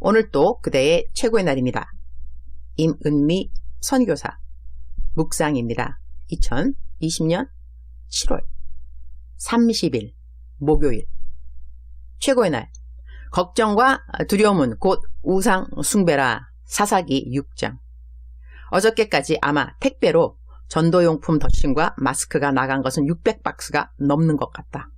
오늘 또 그대의 최고의 날입니다. 임은미 선교사 묵상입니다. 2020년 7월 30일 목요일. 최고의 날. 걱정과 두려움은 곧 우상 숭배라. 사사기 6장. 어저께까지 아마 택배로 전도용품 덧신과 마스크가 나간 것은 600박스가 넘는 것 같다.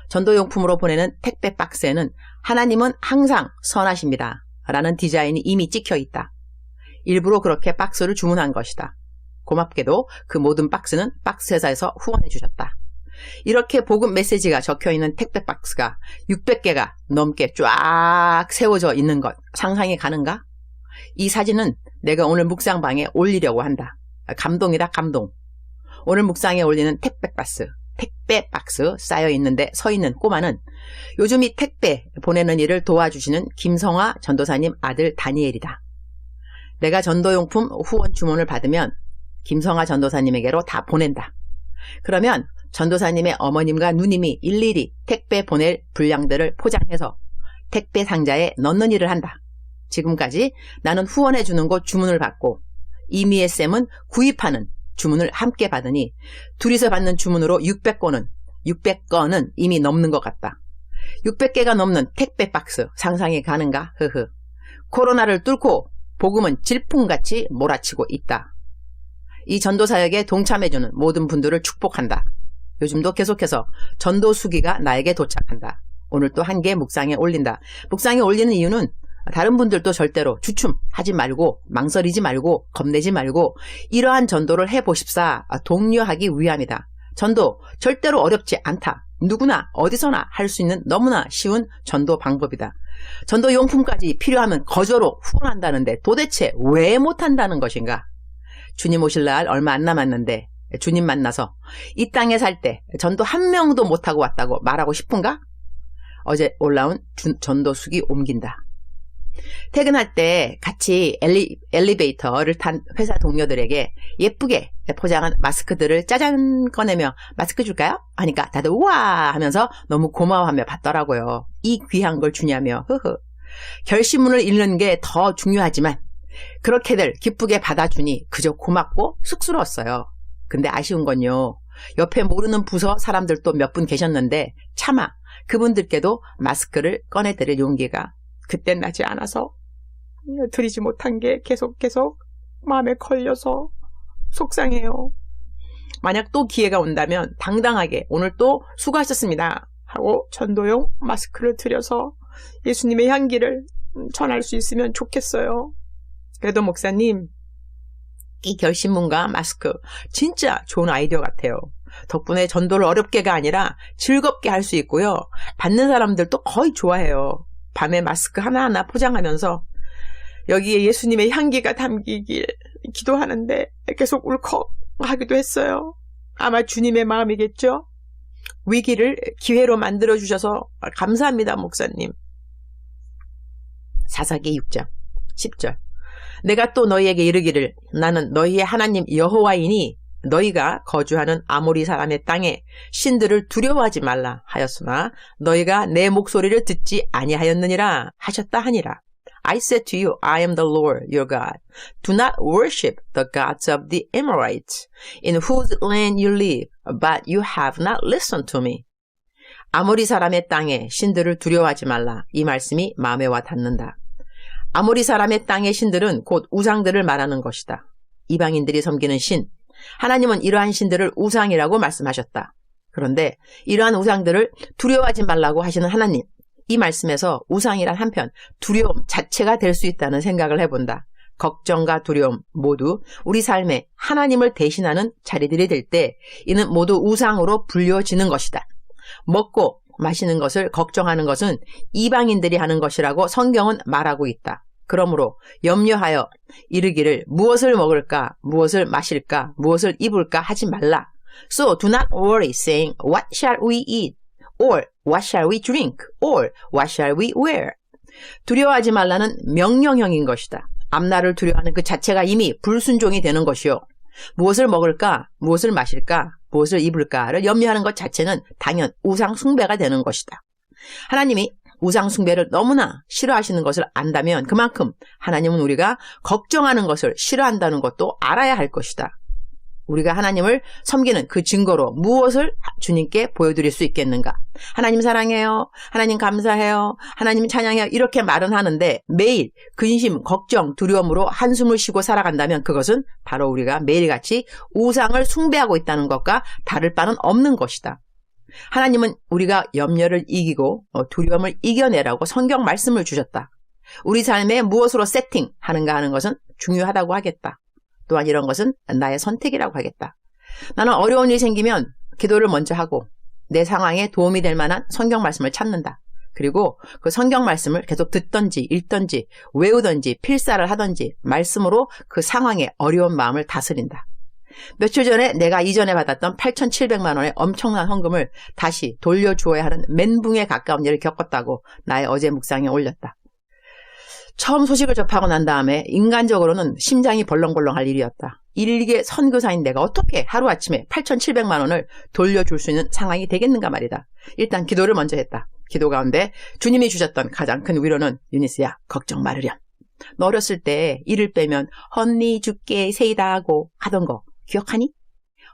전도용품으로 보내는 택배 박스에는 하나님은 항상 선하십니다 라는 디자인이 이미 찍혀 있다. 일부러 그렇게 박스를 주문한 것이다. 고맙게도 그 모든 박스는 박스 회사에서 후원해 주셨다. 이렇게 복음 메시지가 적혀있는 택배 박스가 600개가 넘게 쫙 세워져 있는 것 상상이 가는가? 이 사진은 내가 오늘 묵상방에 올리려고 한다. 감동이다, 감동. 오늘 묵상에 올리는 택배 박스 쌓여있는데 서있는 꼬마는 요즘 이 택배 보내는 일을 도와주시는 김성화 전도사님 아들 다니엘이다. 내가 전도용품 후원 주문을 받으면 김성화 전도사님에게로 다 보낸다. 그러면 전도사님의 어머님과 누님이 일일이 택배 보낼 분량들을 포장해서 택배 상자에 넣는 일을 한다. 지금까지 나는 후원해주는 곳 주문을 받고 이미애 쌤은 구입하는 주문을 함께 받으니 둘이서 받는 주문으로 600건은 이미 넘는 것 같다. 600개가 넘는 택배 박스 상상이 가는가? 흐흐. 코로나를 뚫고 복음은 질풍같이 몰아치고 있다. 이 전도사역에 동참해주는 모든 분들을 축복한다. 요즘도 계속해서 전도 수기가 나에게 도착한다. 오늘 또 한 개 묵상에 올린다. 묵상에 올리는 이유는 다른 분들도 절대로 주춤하지 말고 망설이지 말고 겁내지 말고 이러한 전도를 해보십사 독려하기 위함이다. 전도 절대로 어렵지 않다. 누구나 어디서나 할 수 있는 너무나 쉬운 전도 방법이다. 전도 용품까지 필요하면 거저로 후원한다는데 도대체 왜 못한다는 것인가? 주님 오실 날 얼마 안 남았는데 주님 만나서 이 땅에 살 때 전도 한 명도 못하고 왔다고 말하고 싶은가? 어제 올라온 전도 수기 옮긴다. 퇴근할 때 같이 엘리베이터를 탄 회사 동료들에게 예쁘게 포장한 마스크들을 짜잔 꺼내며 마스크 줄까요? 하니까 다들 우와 하면서 너무 고마워하며 받더라고요. 이 귀한 걸 주냐며. 흐흐. 결심문을 읽는 게 더 중요하지만 그렇게들 기쁘게 받아주니 그저 고맙고 쑥스러웠어요. 근데 아쉬운 건요. 옆에 모르는 부서 사람들도 몇 분 계셨는데 차마 그분들께도 마스크를 꺼내드릴 용기가 그땐 나지 않아서 드리지 못한 게 계속 마음에 걸려서 속상해요. 만약 또 기회가 온다면 당당하게 오늘 또 수고하셨습니다 하고 전도용 마스크를 드려서 예수님의 향기를 전할 수 있으면 좋겠어요. 그래도 목사님, 이 결심문과 마스크 진짜 좋은 아이디어 같아요. 덕분에 전도를 어렵게가 아니라 즐겁게 할 수 있고요. 받는 사람들도 거의 좋아해요. 밤에 마스크 하나하나 포장하면서 여기에 예수님의 향기가 담기길 기도하는데 계속 울컥하기도 했어요. 아마 주님의 마음이겠죠? 위기를 기회로 만들어주셔서 감사합니다, 목사님. 사사기 6장 10절. 내가 또 너희에게 이르기를 나는 너희의 하나님 여호와이니 너희가 거주하는 아모리 사람의 땅에 신들을 두려워하지 말라 하였으나 너희가 내 목소리를 듣지 아니하였느니라 하셨다 하니라. I said to you, I am the Lord your God. Do not worship the gods of the Amorites, in whose land you live, but you have not listened to me. 아모리 사람의 땅에 신들을 두려워하지 말라. 이 말씀이 마음에 와 닿는다. 아모리 사람의 땅의 신들은 곧 우상들을 말하는 것이다. 이방인들이 섬기는 신, 하나님은 이러한 신들을 우상이라고 말씀하셨다. 그런데 이러한 우상들을 두려워하지 말라고 하시는 하나님, 이 말씀에서 우상이란 한편 두려움 자체가 될 수 있다는 생각을 해본다. 걱정과 두려움 모두 우리 삶에 하나님을 대신하는 자리들이 될 때 이는 모두 우상으로 불려지는 것이다. 먹고 마시는 것을 걱정하는 것은 이방인들이 하는 것이라고 성경은 말하고 있다. 그러므로 염려하여 이르기를 무엇을 먹을까, 무엇을 마실까, 무엇을 입을까 하지 말라. So do not worry saying what shall we eat, or what shall we drink, or what shall we wear. 두려워하지 말라는 명령형인 것이다. 앞날을 두려워하는 그 자체가 이미 불순종이 되는 것이요. 무엇을 먹을까, 무엇을 마실까, 무엇을 입을까를 염려하는 것 자체는 당연 우상 숭배가 되는 것이다. 하나님이 우상 숭배를 너무나 싫어하시는 것을 안다면 그만큼 하나님은 우리가 걱정하는 것을 싫어한다는 것도 알아야 할 것이다. 우리가 하나님을 섬기는 그 증거로 무엇을 주님께 보여드릴 수 있겠는가? 하나님 사랑해요. 하나님 감사해요. 하나님 찬양해요. 이렇게 말은 하는데 매일 근심, 걱정, 두려움으로 한숨을 쉬고 살아간다면 그것은 바로 우리가 매일같이 우상을 숭배하고 있다는 것과 다를 바는 없는 것이다. 하나님은 우리가 염려를 이기고 두려움을 이겨내라고 성경 말씀을 주셨다. 우리 삶에 무엇으로 세팅하는가 하는 것은 중요하다고 하겠다. 또한 이런 것은 나의 선택이라고 하겠다. 나는 어려운 일이 생기면 기도를 먼저 하고 내 상황에 도움이 될 만한 성경 말씀을 찾는다. 그리고 그 성경 말씀을 계속 듣던지 읽던지 외우던지 필사를 하던지 말씀으로 그 상황의 어려운 마음을 다스린다. 며칠 전에 내가 이전에 받았던 8,700만 원의 엄청난 헌금을 다시 돌려주어야 하는 멘붕에 가까운 일을 겪었다고 나의 어제 묵상에 올렸다. 처음 소식을 접하고 난 다음에 인간적으로는 심장이 벌렁벌렁할 일이었다. 일개 선교사인 내가 어떻게 하루아침에 8,700만 원을 돌려줄 수 있는 상황이 되겠는가 말이다. 일단 기도를 먼저 했다. 기도 가운데 주님이 주셨던 가장 큰 위로는 유니스야 걱정 말으렴. 너 어렸을 때 이를 빼면 헌니 주께 세이다 하고 하던 거 기억하니?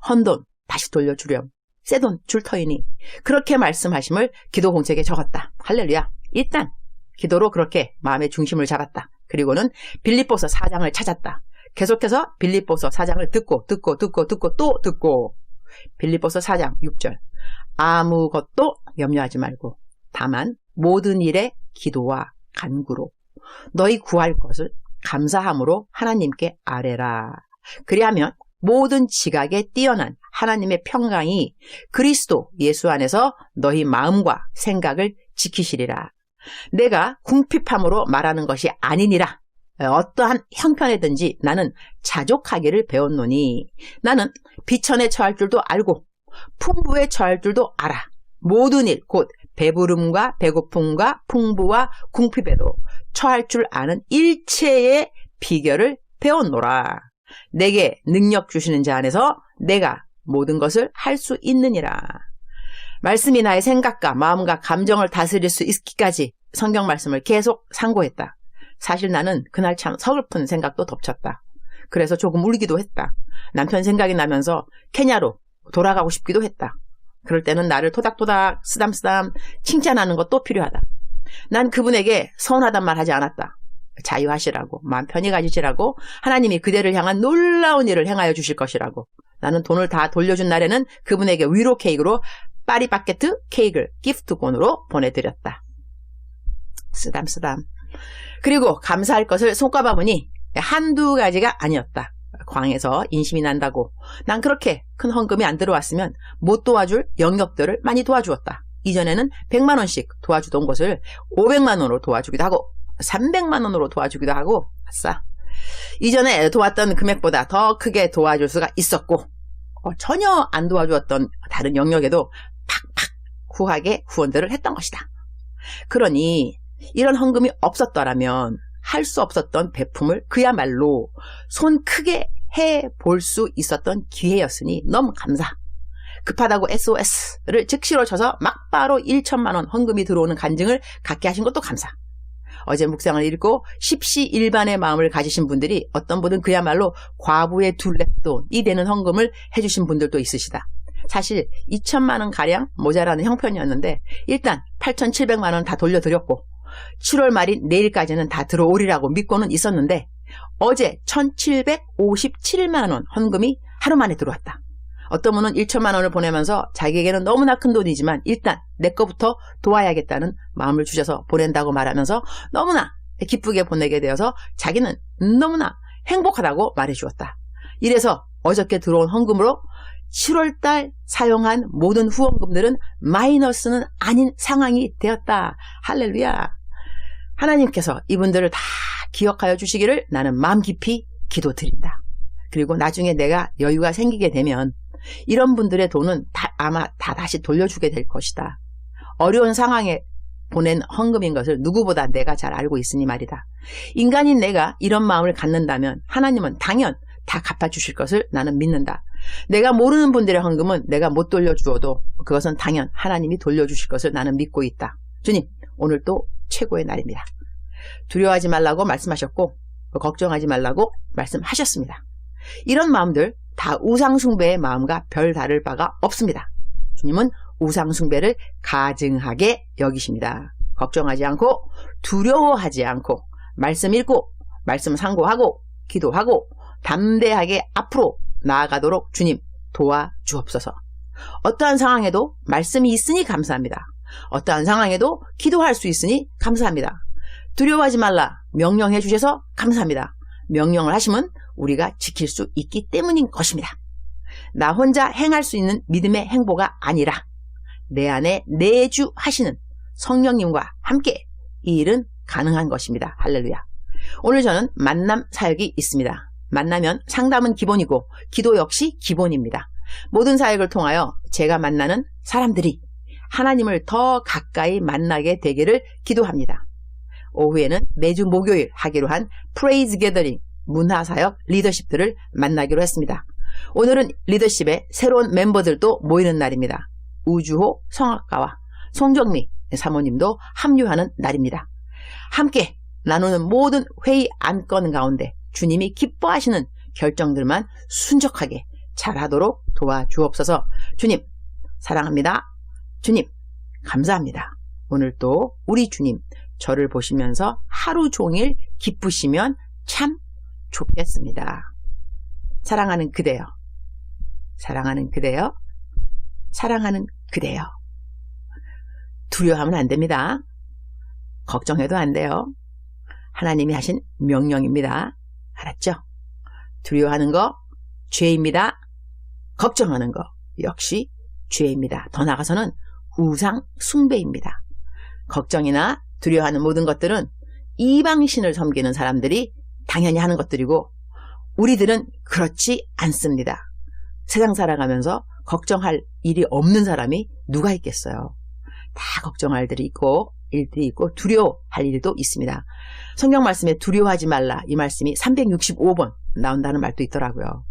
헌돈 다시 돌려주렴. 새 돈 줄 터이니. 그렇게 말씀하심을 기도 공책에 적었다. 할렐루야. 일단 기도로 그렇게 마음의 중심을 잡았다. 그리고는 빌립보서 4장을 찾았다. 계속해서 빌립보서 4장을 듣고 또 듣고 빌립보서 4장 6절 아무것도 염려하지 말고 다만 모든 일에 기도와 간구로 너희 구할 것을 감사함으로 하나님께 아뢰라. 그리하면 모든 지각에 뛰어난 하나님의 평강이 그리스도 예수 안에서 너희 마음과 생각을 지키시리라. 내가 궁핍함으로 말하는 것이 아니니라. 어떠한 형편에든지 나는 자족하기를 배웠노니 나는 비천에 처할 줄도 알고 풍부에 처할 줄도 알아. 모든 일 곧 배부름과 배고픔과 풍부와 궁핍에도 처할 줄 아는 일체의 비결을 배웠노라. 내게 능력 주시는 자 안에서 내가 모든 것을 할 수 있느니라. 말씀이 나의 생각과 마음과 감정을 다스릴 수 있기까지 성경 말씀을 계속 상고했다. 사실 나는 그날 참 서글픈 생각도 덮쳤다. 그래서 조금 울기도 했다. 남편 생각이 나면서 케냐로 돌아가고 싶기도 했다. 그럴 때는 나를 토닥토닥 쓰담쓰담 칭찬하는 것도 필요하다. 난 그분에게 서운하단 말 하지 않았다. 자유하시라고 마음 편히 가지시라고 하나님이 그대를 향한 놀라운 일을 행하여 주실 것이라고. 나는 돈을 다 돌려준 날에는 그분에게 위로 케이크로 파리바게트 케이크를 기프트콘으로 보내드렸다. 쓰담쓰담. 그리고 감사할 것을 손꼽아보니 한두 가지가 아니었다. 광에서 인심이 난다고 난 그렇게 큰 헌금이 안 들어왔으면 못 도와줄 영역들을 많이 도와주었다. 이전에는 100만 원씩 도와주던 것을 500만 원으로 도와주기도 하고 300만 원으로 도와주기도 하고 아싸. 이전에 도왔던 금액보다 더 크게 도와줄 수가 있었고 전혀 안 도와주었던 다른 영역에도 팍팍 후하게 후원들을 했던 것이다. 그러니 이런 헌금이 없었더라면 할 수 없었던 배품을 그야말로 손 크게 해볼 수 있었던 기회였으니 너무 감사. 급하다고 SOS를 즉시로 쳐서 막바로 1천만 원 헌금이 들어오는 간증을 갖게 하신 것도 감사. 어제 묵상을 읽고 십시일반의 마음을 가지신 분들이 어떤 분은 그야말로 과부의 둘레돈이 되는 헌금을 해주신 분들도 있으시다. 사실 2천만 원 가량 모자라는 형편이었는데 일단 8,700만 원 다 돌려드렸고 7월 말인 내일까지는 다 들어오리라고 믿고는 있었는데 어제 1,757만 원 헌금이 하루 만에 들어왔다. 어떤 분은 1천만 원을 보내면서 자기에게는 너무나 큰 돈이지만 일단 내 거부터 도와야겠다는 마음을 주셔서 보낸다고 말하면서 너무나 기쁘게 보내게 되어서 자기는 너무나 행복하다고 말해주었다. 이래서 어저께 들어온 헌금으로 7월달 사용한 모든 후원금들은 마이너스는 아닌 상황이 되었다. 할렐루야. 하나님께서 이분들을 다 기억하여 주시기를 나는 마음 깊이 기도드린다. 그리고 나중에 내가 여유가 생기게 되면 이런 분들의 돈은 아마 다 다시 돌려주게 될 것이다. 어려운 상황에 보낸 헌금인 것을 누구보다 내가 잘 알고 있으니 말이다. 인간인 내가 이런 마음을 갖는다면 하나님은 당연 다 갚아주실 것을 나는 믿는다. 내가 모르는 분들의 헌금은 내가 못 돌려주어도 그것은 당연 하나님이 돌려주실 것을 나는 믿고 있다. 주님, 오늘 또 최고의 날입니다. 두려워하지 말라고 말씀하셨고 걱정하지 말라고 말씀하셨습니다. 이런 마음들 다 우상숭배의 마음과 별 다를 바가 없습니다. 주님은 우상숭배를 가증하게 여기십니다. 걱정하지 않고 두려워하지 않고 말씀 읽고 말씀 상고하고 기도하고 담대하게 앞으로 나아가도록 주님 도와주옵소서. 어떠한 상황에도 말씀이 있으니 감사합니다. 어떠한 상황에도 기도할 수 있으니 감사합니다. 두려워하지 말라 명령해 주셔서 감사합니다. 명령을 하시면 우리가 지킬 수 있기 때문인 것입니다. 나 혼자 행할 수 있는 믿음의 행보가 아니라 내 안에 내주하시는 성령님과 함께 이 일은 가능한 것입니다. 할렐루야. 오늘 저는 만남 사역이 있습니다. 만나면 상담은 기본이고 기도 역시 기본입니다. 모든 사역을 통하여 제가 만나는 사람들이 하나님을 더 가까이 만나게 되기를 기도합니다. 오후에는 매주 목요일 하기로 한 프레이즈 게더링 문화사역 리더십들을 만나기로 했습니다. 오늘은 리더십의 새로운 멤버들도 모이는 날입니다. 우주호 성악가와 송정미 사모님도 합류하는 날입니다. 함께 나누는 모든 회의 안건 가운데 주님이 기뻐하시는 결정들만 순적하게 잘하도록 도와주옵소서. 주님 사랑합니다. 주님 감사합니다. 오늘 또 우리 주님 저를 보시면서 하루 종일 기쁘시면 참 좋겠습니다. 사랑하는 그대여, 사랑하는 그대여, 사랑하는 그대여. 두려워하면 안 됩니다. 걱정해도 안 돼요. 하나님이 하신 명령입니다. 알았죠? 두려워하는 거 죄입니다. 걱정하는 거 역시 죄입니다. 더 나아가서는 우상 숭배입니다. 걱정이나 두려워하는 모든 것들은 이방신을 섬기는 사람들이 당연히 하는 것들이고 우리들은 그렇지 않습니다. 세상 살아가면서 걱정할 일이 없는 사람이 누가 있겠어요. 다 걱정할 일이 있고 두려워할 일도 있습니다. 성경 말씀에 두려워하지 말라 이 말씀이 365번 나온다는 말도 있더라고요.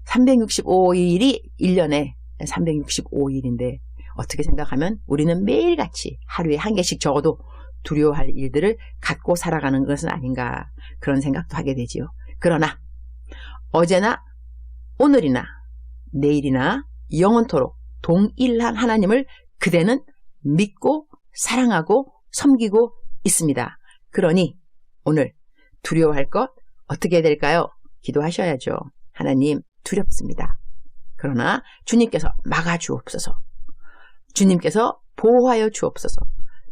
365일이 1년에 365일인데 어떻게 생각하면 우리는 매일같이 하루에 한 개씩 적어도 두려워할 일들을 갖고 살아가는 것은 아닌가 그런 생각도 하게 되지요. 그러나 어제나 오늘이나 내일이나 영원토록 동일한 하나님을 그대는 믿고 사랑하고 섬기고 있습니다. 그러니 오늘 두려워할 것 어떻게 해야 될까요? 기도하셔야죠. 하나님 두렵습니다. 그러나 주님께서 막아주옵소서. 주님께서 보호하여 주옵소서.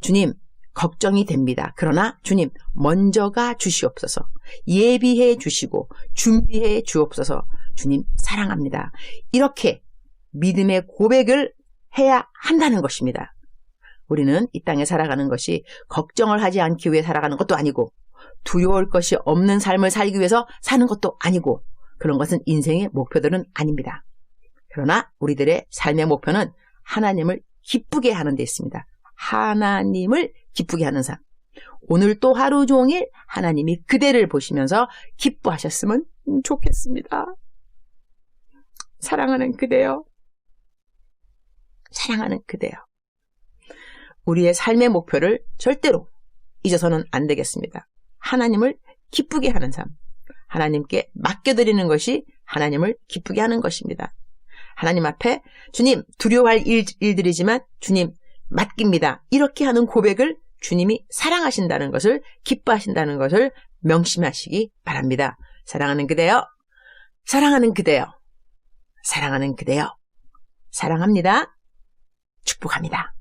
주님 걱정이 됩니다. 그러나 주님 먼저가 주시옵소서. 예비해 주시고 준비해 주옵소서. 주님 사랑합니다. 이렇게 믿음의 고백을 해야 한다는 것입니다. 우리는 이 땅에 살아가는 것이 걱정을 하지 않기 위해 살아가는 것도 아니고 두려울 것이 없는 삶을 살기 위해서 사는 것도 아니고 그런 것은 인생의 목표들은 아닙니다. 그러나 우리들의 삶의 목표는 하나님을 기쁘게 하는 데 있습니다. 하나님을 기쁘게 하는 삶. 오늘 또 하루 종일 하나님이 그대를 보시면서 기뻐하셨으면 좋겠습니다. 사랑하는 그대여. 사랑하는 그대여. 우리의 삶의 목표를 절대로 잊어서는 안 되겠습니다. 하나님을 기쁘게 하는 삶. 하나님께 맡겨드리는 것이 하나님을 기쁘게 하는 것입니다. 하나님 앞에 주님 두려워할 일들이지만 주님 맡깁니다. 이렇게 하는 고백을 주님이 사랑하신다는 것을 기뻐하신다는 것을 명심하시기 바랍니다. 사랑하는 그대여. 사랑하는 그대여. 사랑하는 그대여. 사랑합니다. 축복합니다.